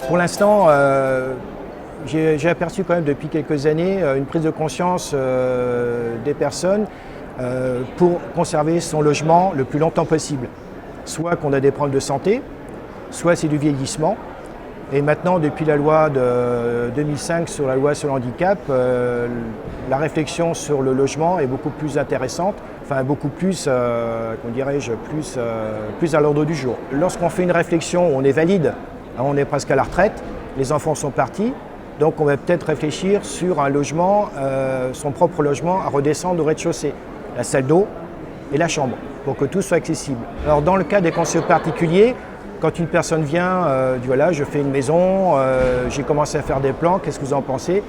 Pour l'instant, j'ai aperçu quand même depuis quelques années une prise de conscience des personnes pour conserver son logement le plus longtemps possible. Soit qu'on a des problèmes de santé, soit c'est du vieillissement. Et maintenant, depuis la loi de 2005 sur la loi sur le handicap, la réflexion sur le logement est beaucoup plus intéressante, enfin beaucoup plus, plus à l'ordre du jour. Lorsqu'on fait une réflexion, on est valide, on est presque à la retraite, les enfants sont partis, donc on va peut-être réfléchir sur un logement, son propre logement à redescendre au rez-de-chaussée, la salle d'eau et la chambre, pour que tout soit accessible. Alors dans le cas des conseillers particuliers, quand une personne vient, dit voilà, je fais une maison, j'ai commencé à faire des plans, qu'est-ce que vous en pensez?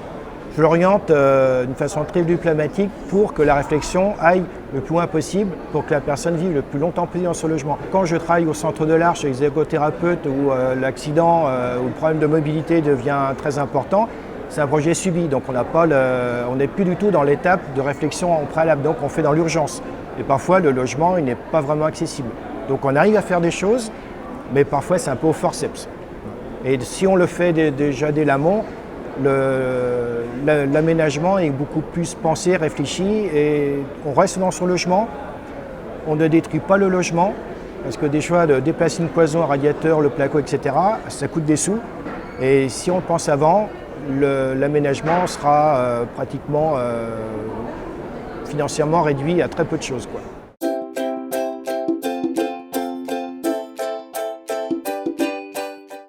Je l'oriente d'une façon très diplomatique pour que la réflexion aille le plus loin possible pour que la personne vive le plus longtemps possible dans son logement. Quand je travaille au centre de l'Arche avec des ergothérapeutes où l'accident ou le problème de mobilité devient très important, c'est un projet subi, donc on n'est plus du tout dans l'étape de réflexion en préalable, donc on fait dans l'urgence. Et parfois le logement il n'est pas vraiment accessible. Donc on arrive à faire des choses, mais parfois c'est un peu au forceps. Et si on le fait déjà dès l'amont, l'aménagement est beaucoup plus pensé, réfléchi, et on reste dans son logement, on ne détruit pas le logement, parce que des fois de déplacer une cloison, un radiateur, le placo, etc., ça coûte des sous. Et si on le pense avant, l'aménagement sera pratiquement financièrement réduit à très peu de choses, quoi.